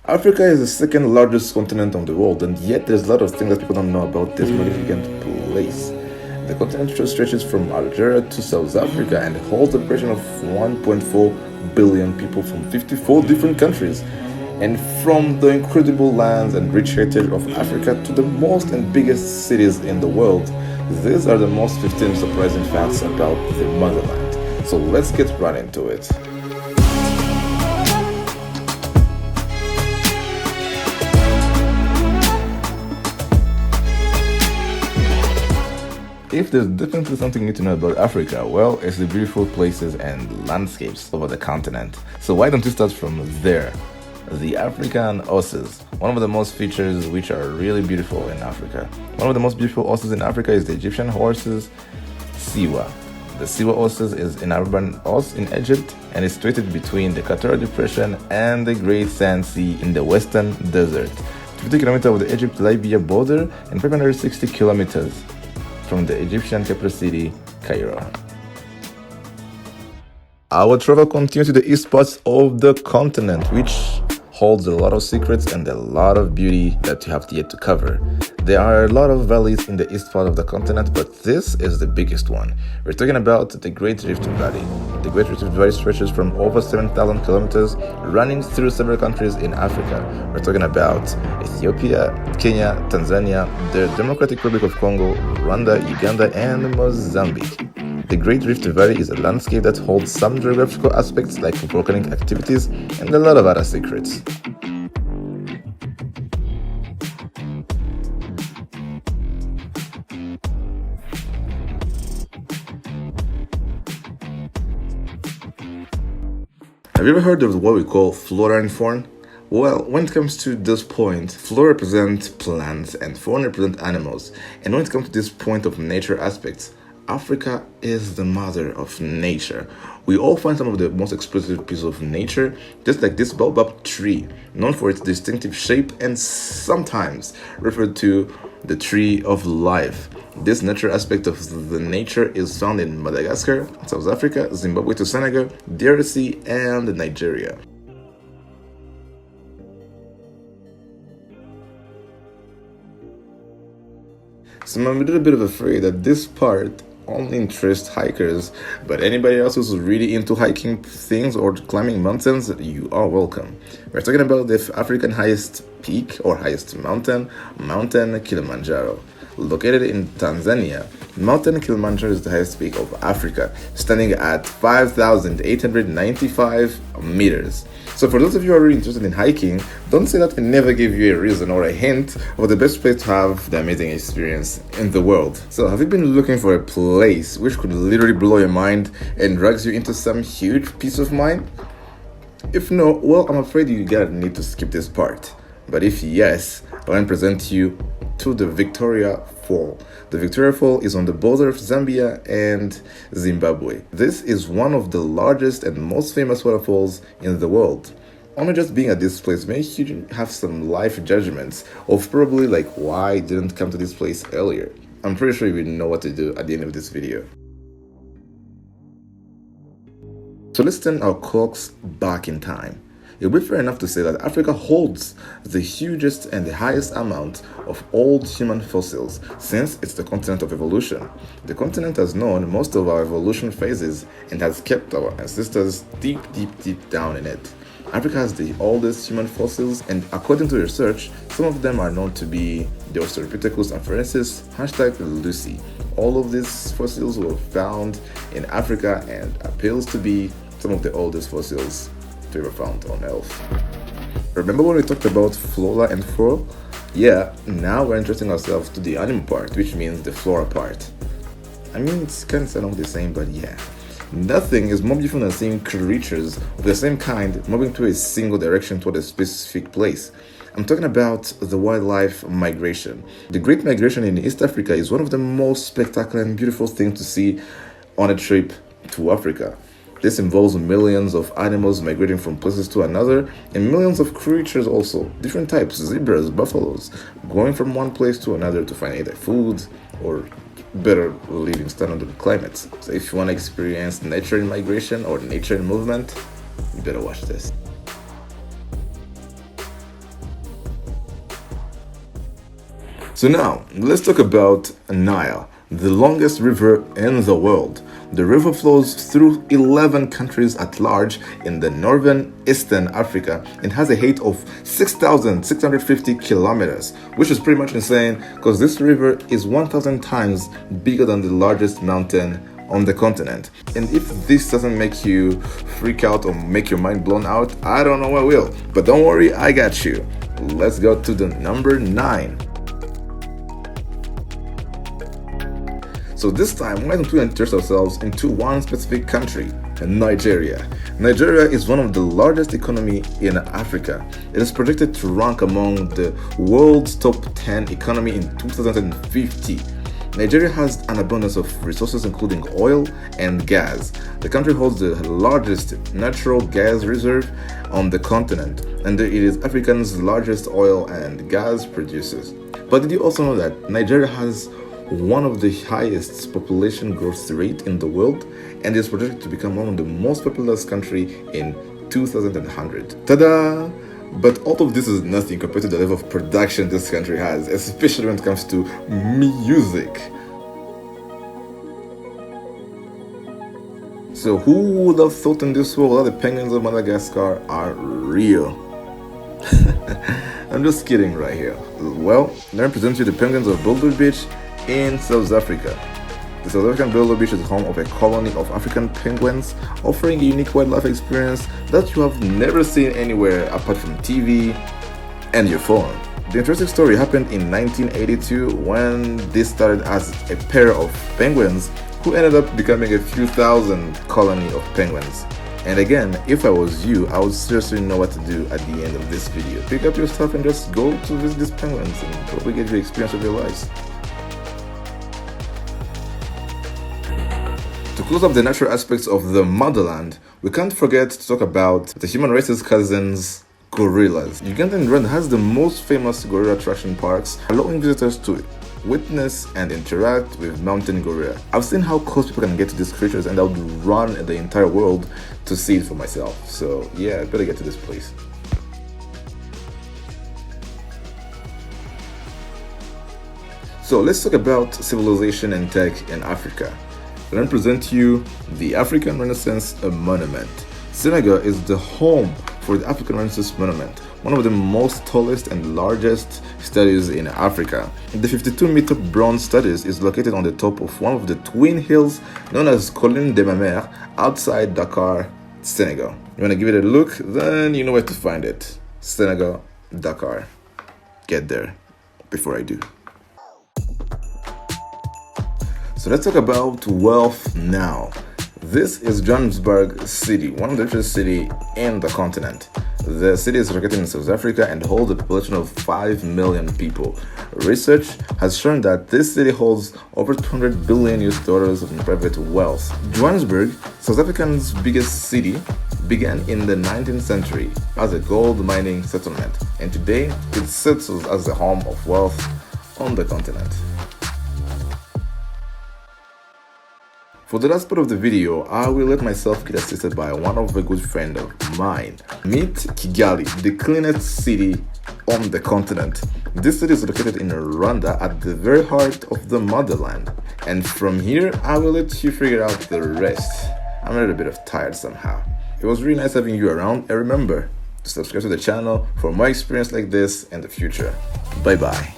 Africa is the second largest continent on the world, and yet there's a lot of things that people don't know about this magnificent place. The continent stretches from Algeria to South Africa and holds a population of 1.4 billion people from 54 different countries. And from the incredible lands and rich heritage of Africa to the most and biggest cities in the world, these are the most 15 surprising facts about the motherland. So let's get right into it. If there's definitely something you need to know about Africa, well, it's the beautiful places and landscapes over the continent. So why don't we start from there? The African horses, one of the most features which are really beautiful in Africa. One of the most beautiful horses in Africa is the Egyptian horses, Siwa. The Siwa horses is an urban horse in Egypt and is situated between the Qatar Depression and the Great Sand Sea in the Western Desert, 50 kilometers of the Egypt-Libya border and 560 kilometers from the Egyptian capital city, Cairo. Our travel continues to the east parts of the continent, which holds a lot of secrets and a lot of beauty that you have yet to cover. There are a lot of valleys in the east part of the continent, but this is the biggest one. We're talking about the Great Rift Valley. The Great Rift Valley stretches from over 7,000 kilometers, running through several countries in Africa. We're talking about Ethiopia, Kenya, Tanzania, the Democratic Republic of Congo, Rwanda, Uganda, and Mozambique. The Great Rift Valley is a landscape that holds some geographical aspects like volcanic activities and a lot of other secrets. Have you ever heard of what we call flora and fauna? Well, when it comes to this point, flora represent plants and fauna represent animals. And when it comes to this point of nature aspects, Africa is the mother of nature. We all find some of the most expressive pieces of nature, just like this baobab tree, known for its distinctive shape and sometimes referred to the tree of life. This natural aspect of the nature is found in Madagascar, South Africa, Zimbabwe to Senegal, DRC, and Nigeria. So I'm a little bit afraid that this part only interests hikers, but anybody else who's really into hiking things or climbing mountains, you are welcome. We're talking about the African highest peak or highest mountain, Mountain Kilimanjaro. Located in Tanzania, Mountain Kilimanjaro is the highest peak of Africa, standing at 5,895 meters. So for those of you who are really interested in hiking, don't say that I never gave you a reason or a hint of the best place to have the amazing experience in the world. So have you been looking for a place which could literally blow your mind and drags you into some huge peace of mind? If no, well, I'm afraid you gotta need to skip this part. But if yes, I want to present you to the Victoria Fall. The Victoria Fall is on the border of Zambia and Zimbabwe. This is one of the largest and most famous waterfalls in the world. Only just being at this place makes you have some life judgments of probably like why I didn't come to this place earlier. I'm pretty sure you will know what to do at the end of this video. So let's turn our clocks back in time. It would be fair enough to say that Africa holds the hugest and the highest amount of old human fossils since it's the continent of evolution. The continent has known most of our evolution phases and has kept our ancestors deep down in it. Africa has the oldest human fossils, and according to research, some of them are known to be the Australopithecus afarensis, #Lucy. All of these fossils were found in Africa and appears to be some of the oldest fossils to ever found on Earth. Remember when we talked about flora and fauna? Yeah, now we're interesting ourselves to the animal part, which means the flora part. I mean, it's kind of sound the same, but yeah. Nothing is more beautiful than seeing creatures of the same kind moving to a single direction toward a specific place. I'm talking about the wildlife migration. The Great Migration in East Africa is one of the most spectacular and beautiful things to see on a trip to Africa. This involves millions of animals migrating from places to another, and millions of creatures also, different types, zebras, buffaloes, going from one place to another to find either food or better living standard of climates. So if you want to experience nature in migration or nature in movement, you better watch this. So now, let's talk about Nile, the longest river in the world. The river flows through 11 countries at large in the northern Eastern Africa and has a height of 6,650 kilometers, which is pretty much insane because this river is 1,000 times bigger than the largest mountain on the continent. And if this doesn't make you freak out or make your mind blown out, I don't know what will. But don't worry, I got you. Let's go to the number 9. So this time, why don't we interest ourselves into one specific country, Nigeria. Nigeria is one of the largest economy in Africa. It is projected to rank among the world's top 10 economy in 2050. Nigeria has an abundance of resources including oil and gas. The country holds the largest natural gas reserve on the continent, and it is Africa's largest oil and gas producers. But did you also know that Nigeria has one of the highest population growth rate in the world and is projected to become one of the most populous country in 2100. Ta-da! But all of this is nothing compared to the level of production this country has, especially when it comes to music. So who would have thought in this world that the penguins of Madagascar are real? I'm just kidding right here. Well, let me present you the penguins of Boulder Beach in South Africa. The South African Boulder Beach is home of a colony of African penguins, offering a unique wildlife experience that you have never seen anywhere apart from TV and your phone. The interesting story happened in 1982 when this started as a pair of penguins who ended up becoming a few thousand colony of penguins. And again, if I was you, I would seriously know what to do at the end of this video. Pick up your stuff and just go to visit these penguins and probably get the experience of your lives. To close up the natural aspects of the Motherland, we can't forget to talk about the human race's cousins, gorillas. Uganda and Rwanda has the most famous gorilla attraction parks, allowing visitors to witness and interact with mountain gorilla. I've seen how close people can get to these creatures, and I would run the entire world to see it for myself. So yeah, I better get to this place. So let's talk about civilization and tech in Africa. Let me present you the African Renaissance Monument. Senegal is the home for the African Renaissance Monument, one of the most tallest and largest statues in Africa. The 52-meter bronze statue is located on the top of one of the twin hills known as Colline de Mamère outside Dakar, Senegal. You want to give it a look? Then you know where to find it. Senegal, Dakar. Get there before I do. So let's talk about wealth now. This is Johannesburg City, one of the richest cities in the continent. The city is located in South Africa and holds a population of 5 million people. Research has shown that this city holds over $200 billion in private wealth. Johannesburg, South Africa's biggest city, began in the 19th century as a gold mining settlement, and today it sits as the home of wealth on the continent. For the last part of the video, I will let myself get assisted by one of a good friend of mine. Meet Kigali, the cleanest city on the continent. This city is located in Rwanda at the very heart of the motherland. And from here, I will let you figure out the rest. I'm a little bit tired somehow. It was really nice having you around, and remember to subscribe to the channel for more experience like this in the future. Bye bye.